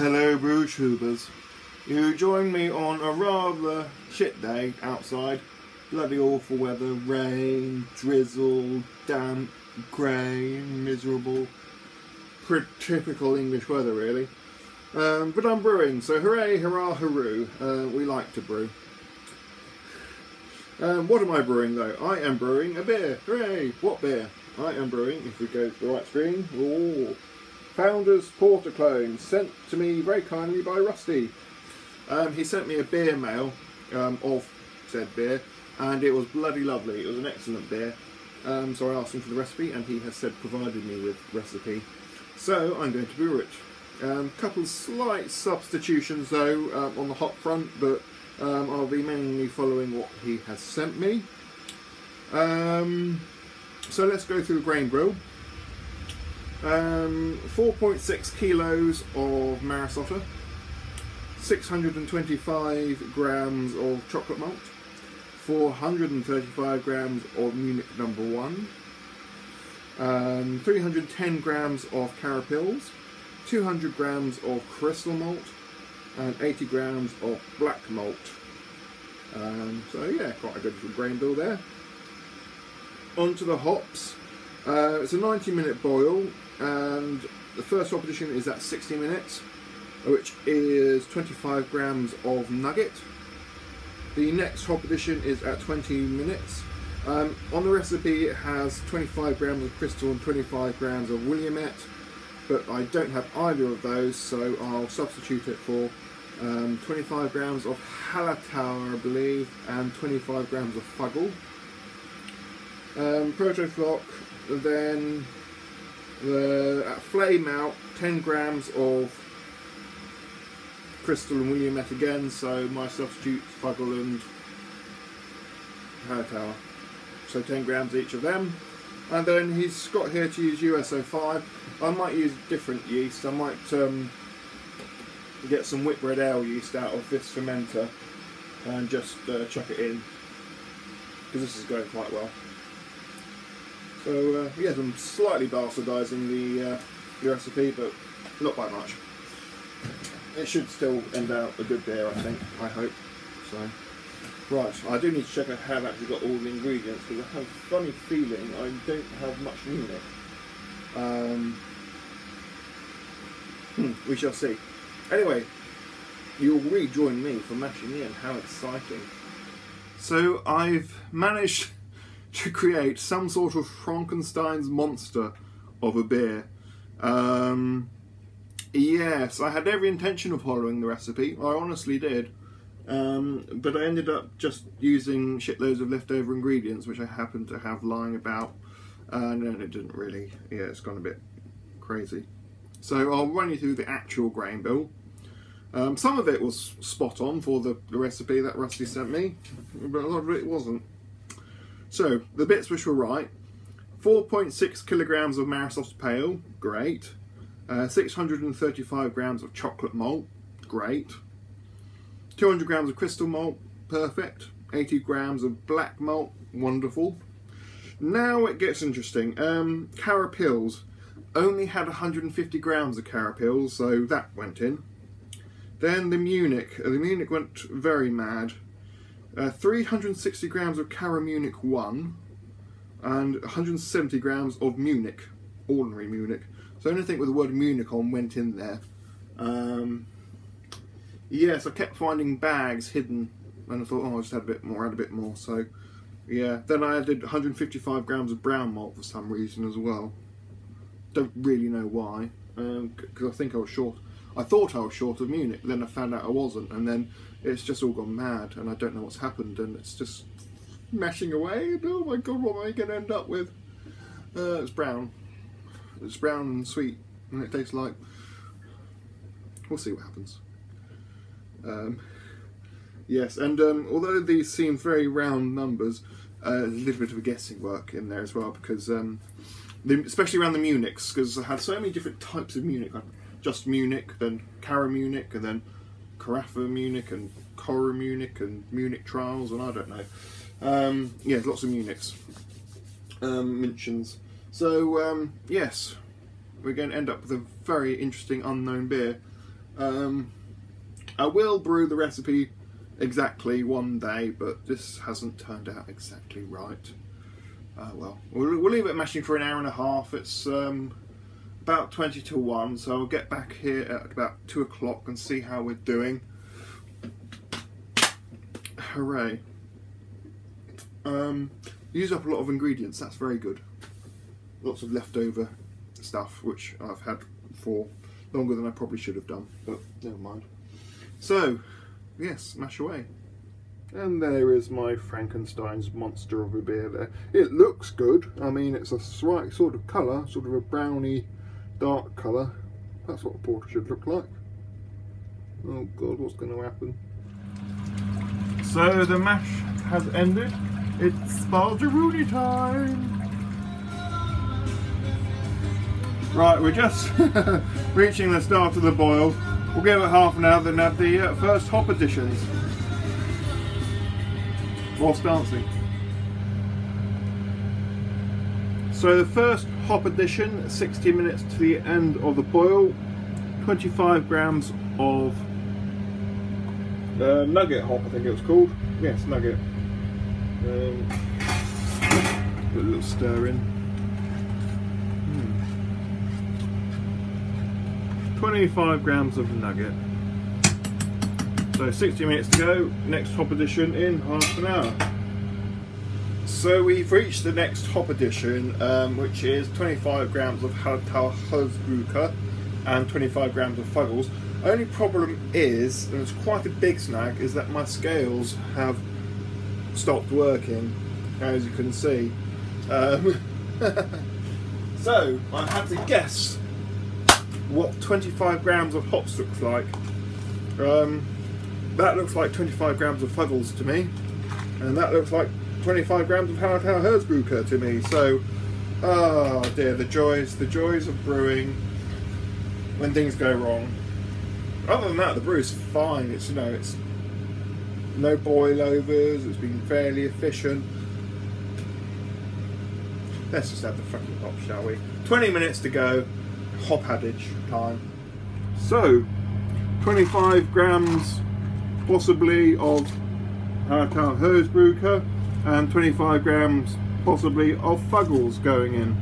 Hello brew tubers. You join me on a rather shit day outside. Bloody awful weather, rain, drizzle, damp, grey, miserable. Pretty typical English weather really. But I'm brewing, so hooray, hurrah, hooroo. We like to brew. What am I brewing though? I am brewing a beer. Hooray! What beer? I am brewing, if we go to the right screen, Founders Porter clone, sent to me very kindly by Rusty. He sent me a beer mail of said beer, and it was bloody lovely. It was an excellent beer. So I asked him for the recipe, and he has said provided me with recipe. So I'm going to brew it. Couple slight substitutions though on the hop front, but I'll be mainly following what he has sent me. So let's go through the grain brew. 4.6 kilos of Marisota, 625 grams of chocolate malt, 435 grams of Munich No. 1, 310 grams of carapils, 200 grams of crystal malt, and 80 grams of black malt. So yeah, quite a good little grain bill there. Onto the hops. It's a 90-minute boil, and the first hop addition is at 60 minutes, which is 25 grams of nugget. The next hop addition is at 20 minutes. On the recipe it has 25 grams of crystal and 25 grams of Williamette, but I don't have either of those, so I'll substitute it for 25 grams of Hallertauer, I believe, and 25 grams of Fuggle. Proto-flock, then at flame out 10 grams of crystal and Williamette again, so my substitute Fuggle and Hallertauer, so 10 grams each of them. And then he's got here to use USO5. I might use different yeast. I might get some Whitbread ale yeast out of this fermenter and just chuck it in, because this is going quite well. So yes, I'm slightly bastardising the recipe, but not by much. It should still end out a good beer, I think. I hope. So, right, I do need to check I have actually got all the ingredients, because I have a funny feeling I don't have much Munich. We shall see. Anyway, you'll rejoin me for mashing in. How exciting! So I've managed to create some sort of Frankenstein's monster of a beer. Yes, I had every intention of following the recipe, I honestly did, but I ended up just using shitloads of leftover ingredients which I happened to have lying about, and then it didn't really, yeah, it's gone a bit crazy. So I'll run you through the actual grain bill. Some of it was spot on for the recipe that Rusty sent me, but a lot of it wasn't. So, the bits which were right: 4.6 kilograms of Marisota Pale, great. 635 grams of chocolate malt, great. 200 grams of crystal malt, perfect. 80 grams of black malt, wonderful. Now it gets interesting. Carapils, only had 150 grams of carapils, so that went in. Then the Munich went very mad. 360 grams of Cara Munich 1 and 170 grams of Munich, ordinary Munich. So anything with the word Munich on went in there. Yes, I kept finding bags hidden, and I thought, oh, I'll just add a bit more, so yeah. Then I added 155 grams of brown malt for some reason as well. Don't really know why, because I think I was short. I thought I was short of Munich, then I found out I wasn't, and then it's just all gone mad, and I don't know what's happened, and it's just mashing away. Oh my god, what am I going to end up with? It's brown. It's brown and sweet, and it tastes like... We'll see what happens. Yes, and although these seem very round numbers, there's a little bit of a guessing work in there as well, because especially around the Munichs, because I had so many different types of Munich. Like just Munich, then Cara Munich, and then Carafa Munich, and Cora Munich, and Munich Trials, and I don't know. Yeah, lots of Munichs. Münchens. So, yes, we're going to end up with a very interesting unknown beer. I will brew the recipe exactly one day, but this hasn't turned out exactly right. Well, we'll leave it mashing for an hour and a half. It's about 20 to 1, so I'll get back here at about 2 o'clock and see how we're doing. Hooray. Use up a lot of ingredients, that's very good. Lots of leftover stuff, which I've had for longer than I probably should have done, but never mind. So, yes, mash away. And there is my Frankenstein's monster of a beer there. It looks good. I mean, it's a right sort of colour, sort of a browny, dark colour. That's what a porter should look like. Oh God, what's going to happen? So the mash has ended. It's Spargeroonie time! Right, we're just reaching the start of the boil. We'll give it half an hour, then have the first hop additions. Whilst dancing. So the first hop addition, 60 minutes to the end of the boil, 25 grams of nugget hop, I think it was called. Yes, nugget. Put a little stir in. 25 grams of nugget. So 60 minutes to go, next hop addition in half an hour. So we've reached the next hop addition, which is 25 grams of Hallertauer Herzbrücker and 25 grams of Fuggles. Only problem is, and it's quite a big snag, is that my scales have stopped working, as you can see. So I had to guess what 25 grams of hops looks like. That looks like 25 grams of Fuggles to me, and that looks like 25 grams of Hallertauer Herzbrücker to me. So, oh dear, the joys of brewing when things go wrong. Other than that, the brew's fine. It's, you know, it's no boil overs. It's been fairly efficient. Let's just have the fucking hop, shall we? 20 minutes to go. Hop adage time. So, 25 grams possibly of Hallertauer Herzbrücker and 25 grams possibly of Fuggles going in.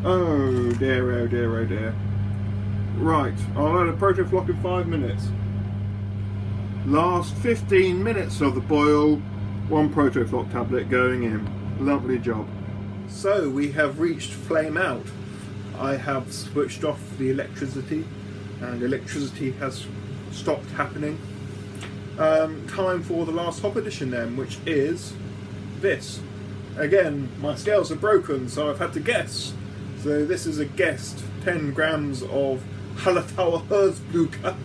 Oh dear, oh dear, oh dear. Right, I'll add a protoflock in 5 minutes. Last 15 minutes of the boil, 1 protoflock tablet going in. Lovely job. So we have reached flame out. I have switched off the electricity and electricity has stopped happening. Time for the last hop addition then, which is this. Again, my scales are broken, so I've had to guess. So this is a guessed 10 grams of Hallertauer Herzbrücker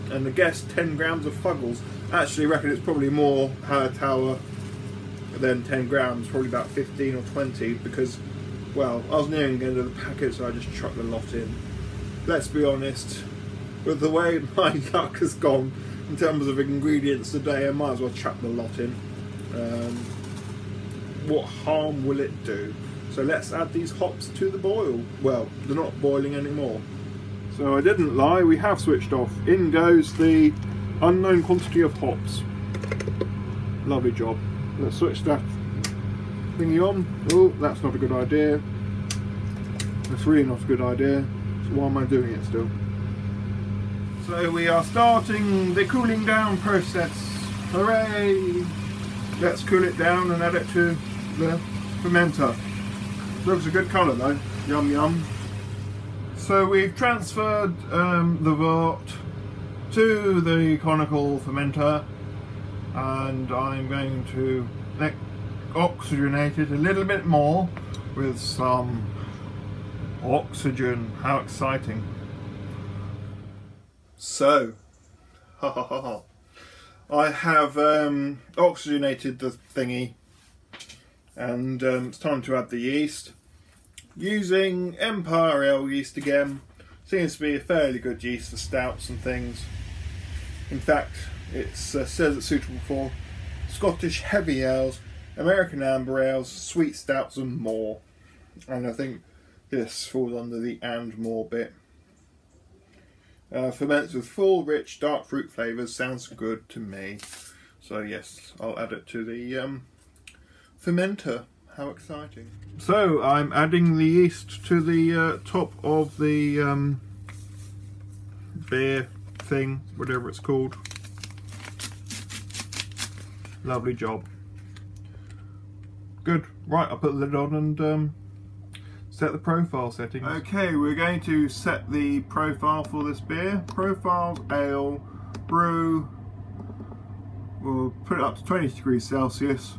and a guessed 10 grams of Fuggles. Actually, I reckon it's probably more Hallertauer than 10 grams, probably about 15 or 20, because, well, I was nearing the end of the packet, so I just chucked the lot in. Let's be honest, with the way my luck has gone in terms of ingredients today, I might as well chuck the lot in. What harm will it do? So let's add these hops to the boil. Well, they're not boiling anymore. So I didn't lie, we have switched off. In goes the unknown quantity of hops. Lovely job. Let's switch that thingy on. Oh, that's not a good idea. That's really not a good idea. So why am I doing it still? So we are starting the cooling down process. Hooray! Let's cool it down and add it to the fermenter. Looks a good colour though. Yum yum. So we've transferred the wort to the conical fermenter, and I'm going to oxygenate it a little bit more with some oxygen. How exciting. So, I have oxygenated the thingy, and it's time to add the yeast. Using Empire Ale yeast again. Seems to be a fairly good yeast for stouts and things. In fact, it says it's suitable for Scottish heavy ales, American amber ales, sweet stouts and more. And I think this falls under the and more bit. Ferments with full, rich, dark fruit flavours. Sounds good to me. So yes, I'll add it to the fermenter. How exciting. So I'm adding the yeast to the top of the beer thing, whatever it's called. Lovely job. Good. Right, I'll put the lid on and set the profile settings. Okay, we're going to set the profile for this beer. Profile ale, brew. We'll put it up to 20 degrees Celsius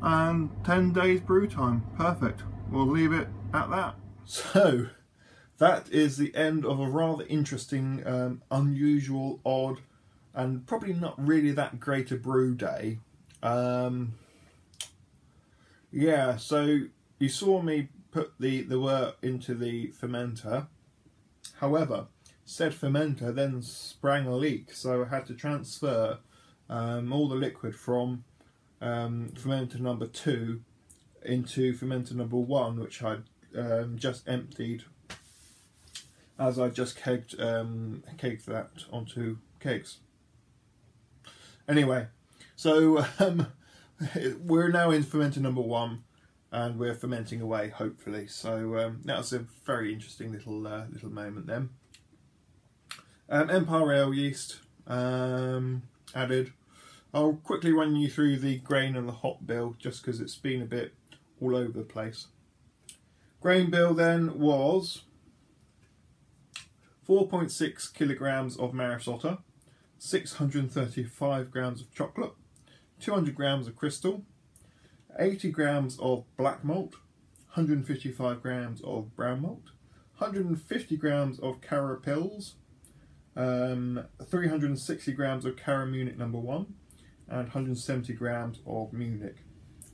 and 10 days brew time. Perfect. We'll leave it at that. So, that is the end of a rather interesting, unusual, odd, and probably not really that great a brew day. Yeah, so you saw me put the wort into the fermenter. However, said fermenter then sprang a leak, so I had to transfer all the liquid from fermenter number 2 into fermenter number 1, which I'd just emptied as I just kegged that onto kegs. Anyway, so we're now in fermenter number 1 and we're fermenting away, hopefully. So that was a very interesting little moment then. Empire ale yeast added. I'll quickly run you through the grain and the hop bill just because it's been a bit all over the place. Grain bill then was 4.6 kilograms of Maris Otter, 635 grams of chocolate, 200 grams of crystal, 80 grams of black malt, 155 grams of brown malt, 150 grams of Cara Pils, 360 grams of Cara Munich number 1, and 170 grams of Munich,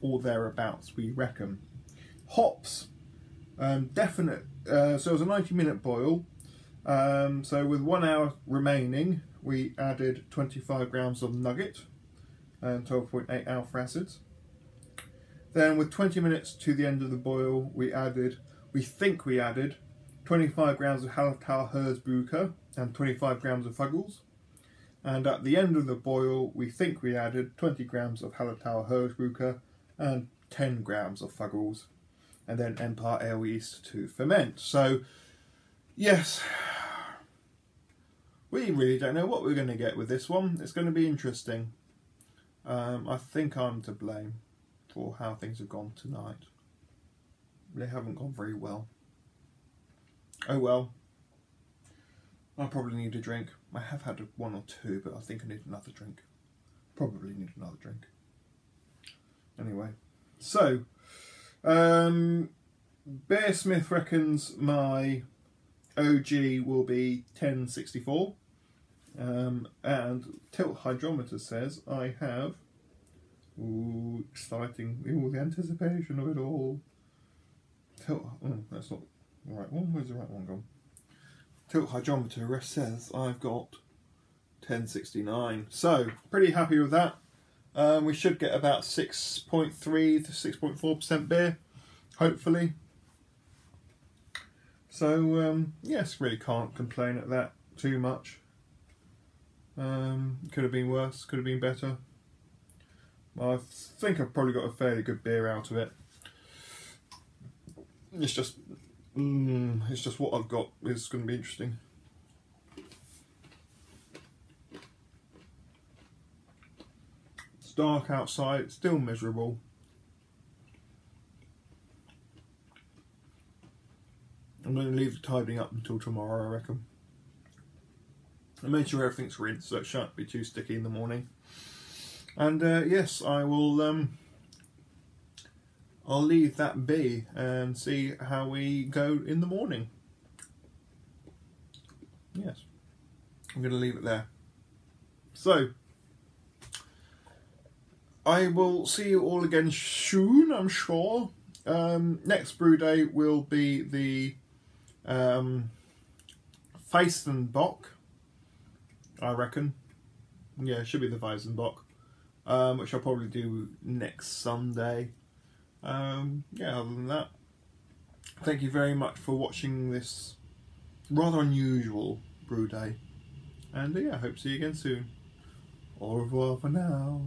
or thereabouts, we reckon. Hops, definite. So it was a 90-minute boil. So with 1 hour remaining, we added 25 grams of nugget and 12.8 alpha acids. Then with 20 minutes to the end of the boil, we think we added 25 grams of Hallertau Herzbrücker and 25 grams of Fuggles. And at the end of the boil, we think we added 20 grams of Hallertau Herzbrücker and 10 grams of Fuggles. And then Empire ale yeast to ferment. So, yes, we really don't know what we're going to get with this one. It's going to be interesting. I think I'm to blame for how things have gone tonight. They haven't gone very well. Oh well. I probably need a drink. I have had 1 or 2, but I think I need another drink. Probably need another drink. Anyway, so Beersmith reckons my OG will be 1064, and Tilt Hydrometer says I have, ooh, exciting, ooh, the anticipation of it all. That's not the right one. Where's the right one gone? Tilt Hydrometer says I've got 1069. So, pretty happy with that. We should get about 6.3 to 6.4% beer, hopefully. So, yes, really can't complain at that too much. Could have been worse, could have been better. I think I've probably got a fairly good beer out of it. It's just what I've got is going to be interesting. It's dark outside, it's still miserable. I'm going to leave the tidying up until tomorrow, I reckon. I made sure everything's rinsed so it shan't be too sticky in the morning. And yes, I will. I'll leave that be and see how we go in the morning. Yes, I'm going to leave it there. So, I will see you all again soon, I'm sure. Next brew day will be the Feistenbock, I reckon. Yeah, it should be the Feistenbock, which I'll probably do next Sunday. Yeah, other than that, thank you very much for watching this rather unusual brew day. And yeah, I hope to see you again soon. Au revoir for now.